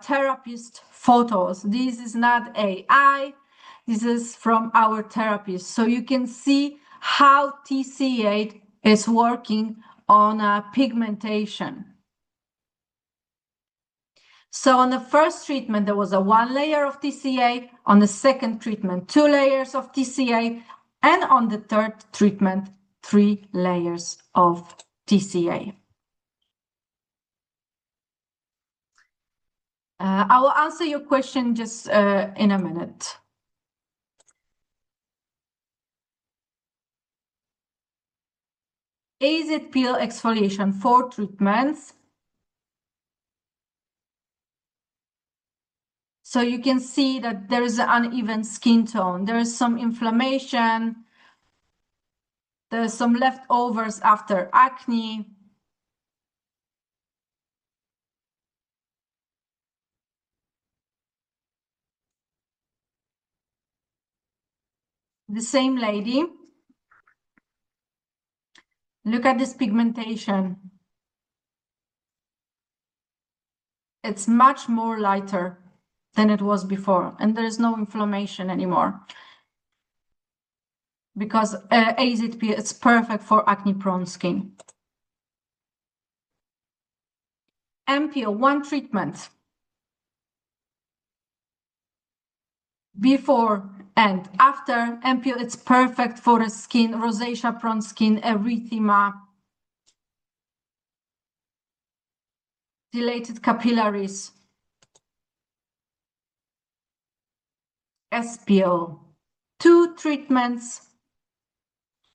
therapist photos. This is not AI. This is from our therapist. So you can see how TCA is working on pigmentation. So on the first treatment, there was a 1 layer of TCA. On the second treatment, 2 layers of TCA. And on the third treatment, 3 layers of TCA. I will answer your question just in a minute. AZ peel exfoliation 4 treatments. So you can see that there is an uneven skin tone. There is some inflammation. There's some leftovers after acne. The same lady. Look at this pigmentation. It's much more lighter than it was before, and there is no inflammation anymore. Because AZP is perfect for acne-prone skin. MPO, 1 treatment. Before and after MPO, it's perfect for a skin, rosacea prone skin, erythema, dilated capillaries. SPO, 2 treatments.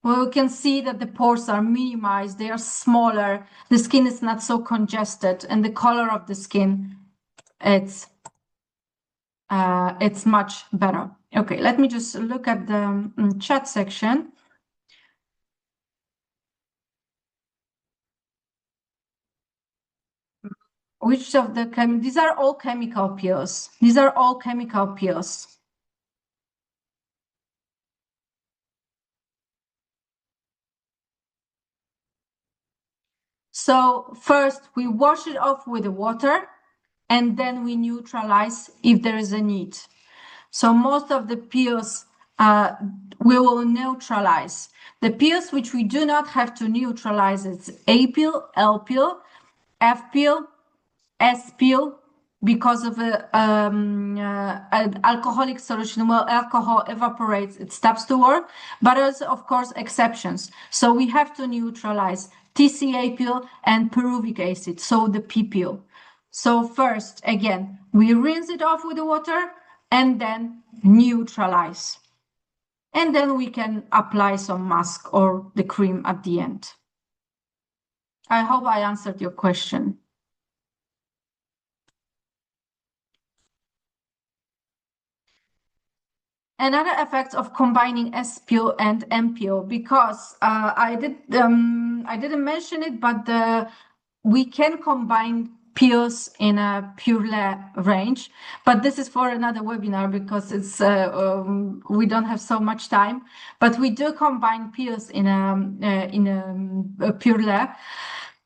Well, we can see that the pores are minimized, they are smaller, the skin is not so congested, and the color of the skin, it's much better. Okay, let me just look at the chat section. Which of the these are all chemical peels. These are all chemical peels. So first we wash it off with the water and then we neutralize if there is a need. So most of the peels we will neutralize. The peels which we do not have to neutralize, it's A peel, L peel, F peel, S peel, because of an alcoholic solution. Well, alcohol evaporates, it stops to work, but there's of course exceptions. So we have to neutralize TCA peel and pyruvic acid, so the P peel. So first, again, we rinse it off with the water and then neutralize. And then we can apply some mask or the cream at the end. I hope I answered your question. Another effect of combining SPO and MPO, because I didn't mention it, but we can combine peels in a Purlés range, but this is for another webinar because it's we don't have so much time. But we do combine peels in a Purlés,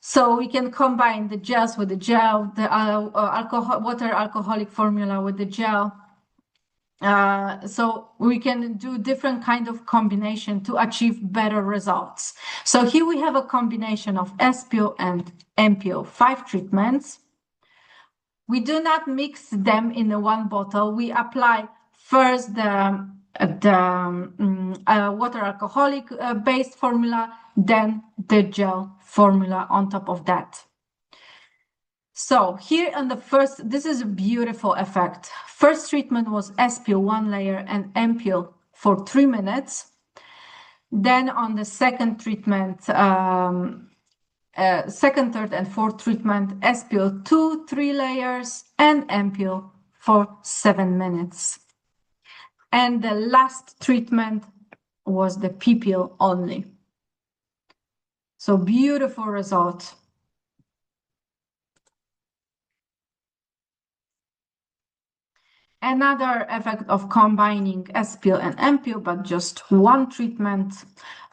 so we can combine the gels with the gel, the water alcoholic formula with the gel. So we can do different kind of combination to achieve better results. So here we have a combination of S-peel and M-peel, 5 treatments. We do not mix them in the one bottle. We apply first the water alcoholic based formula, then the gel formula on top of that. So here on the first, this is a beautiful effect. First treatment was S-peel 1 layer and M-peel for 3 minutes. Then on the second treatment, second, third, and fourth treatment, S-peel 2, 3 layers and M-peel for 7 minutes. And the last treatment was the P-peel only. So beautiful result. Another effect of combining S-peel and M-peel, but just one treatment.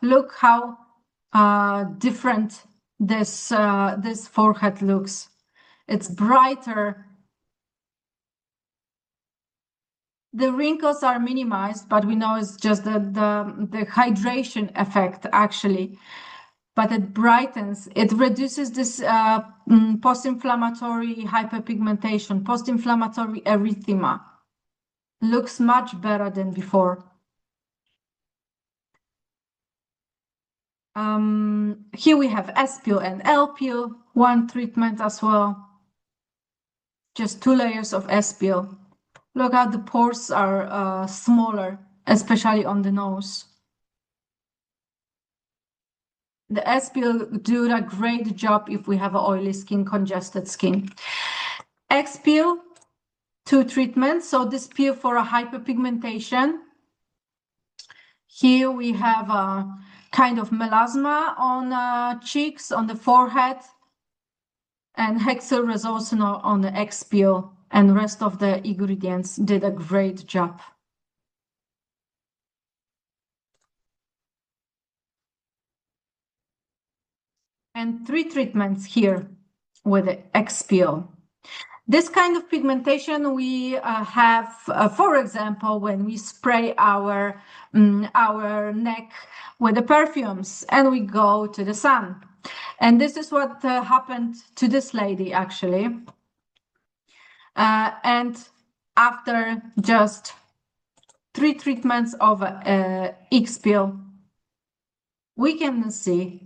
Look how different this forehead looks. It's brighter. The wrinkles are minimized, but we know it's just the hydration effect actually. But it brightens. It reduces this post-inflammatory hyperpigmentation, post-inflammatory erythema. Looks much better than before. Here we have S-peel and L-peel, one treatment as well. Just 2 layers of S-peel. Look how the pores are smaller, especially on the nose. The S-peel do a great job if we have oily skin, congested skin. X-peel, 2 treatments. So this peel for a hyperpigmentation. Here we have a kind of melasma on cheeks, on the forehead, and hexyl resorcinol on the X-peel, and rest of the ingredients did a great job. And 3 treatments here with the X-peel. This kind of pigmentation we have, for example, when we spray our neck with the perfumes and we go to the sun. And this is what happened to this lady, actually. And after just 3 treatments of X-peel, we can see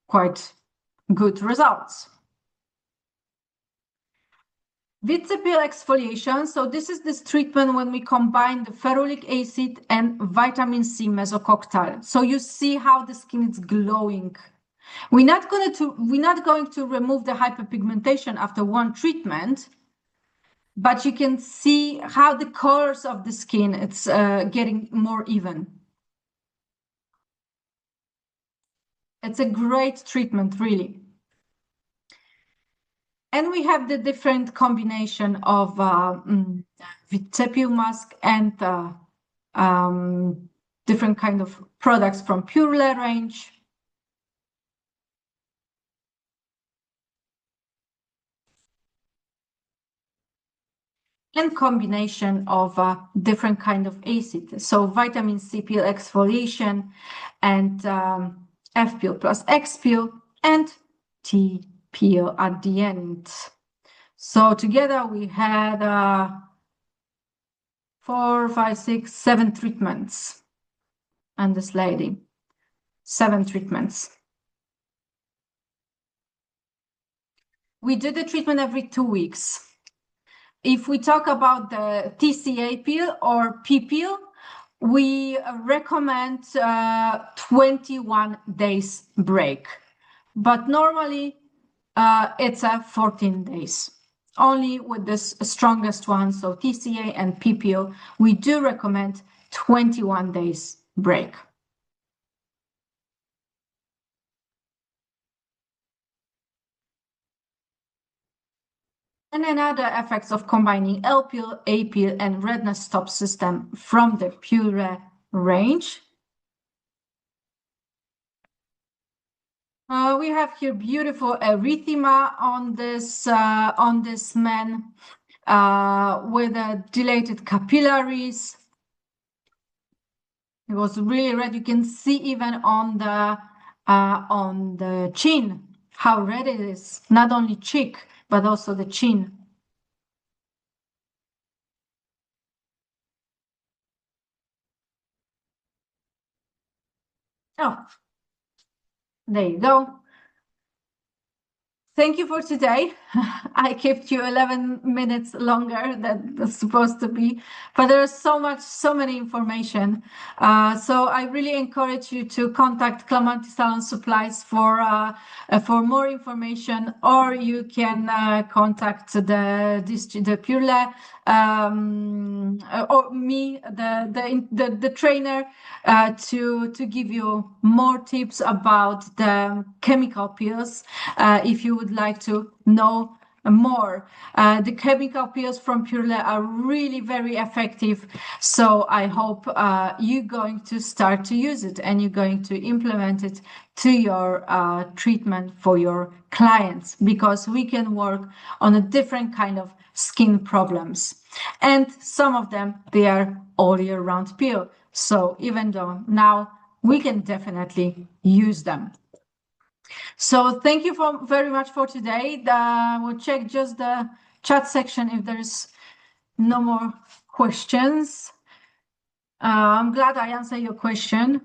quite good results. Peel exfoliation. So this is this treatment when we combine the ferulic acid and vitamin C mesococktail. So you see how the skin is glowing. We're not going to remove the hyperpigmentation after one treatment, but you can see how the colors of the skin it's getting more even. It's a great treatment, really. And we have the different combination of Peel mask and different kind of products from Purlés range. And combination of different kind of acid. So vitamin C peel exfoliation and F-peel plus X-peel and T-peel at the end. So together we had 4, 5, 6, 7 treatments. And this lady, 7 treatments. We did the treatment every 2 weeks. If we talk about the TCA peel or P-peel, we recommend 21 days break. But normally it's 14 days. Only with this strongest one, so TCA and P-peel, we do recommend 21 days break. And another effects of combining L-peel, A-peel, and redness stop system from the Purlés range. We have here beautiful erythema on this man with dilated capillaries. It was really red. You can see even on the chin how red it is. Not only cheek but also the chin. Oh, there you go. Thank you for today. I kept you 11 minutes longer than it's supposed to be, but there's so many information. So I really encourage you to contact Clamanti Salon Supplies for more information, or you can contact the Purle or me, the trainer, to give you more tips about the chemical peels if you would like to know more. The chemical peels from Purle are really very effective. So I hope you're going to start to use it and you're going to implement it to your treatment for your clients, because we can work on a different kind of skin problems. And some of them, they are all year round peel. So even though now we can definitely use them. So thank you very much for today. We'll check just the chat section if there's no more questions. I'm glad I answered your question.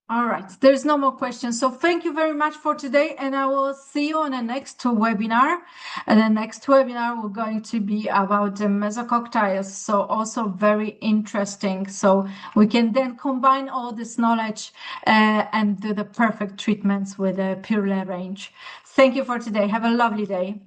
All right, there's no more questions. So thank you very much for today, and I will see you on the next webinar. And the next webinar will going to be about the mesococktails. So also very interesting. So we can then combine all this knowledge and do the perfect treatments with the Purle range. Thank you for today. Have a lovely day.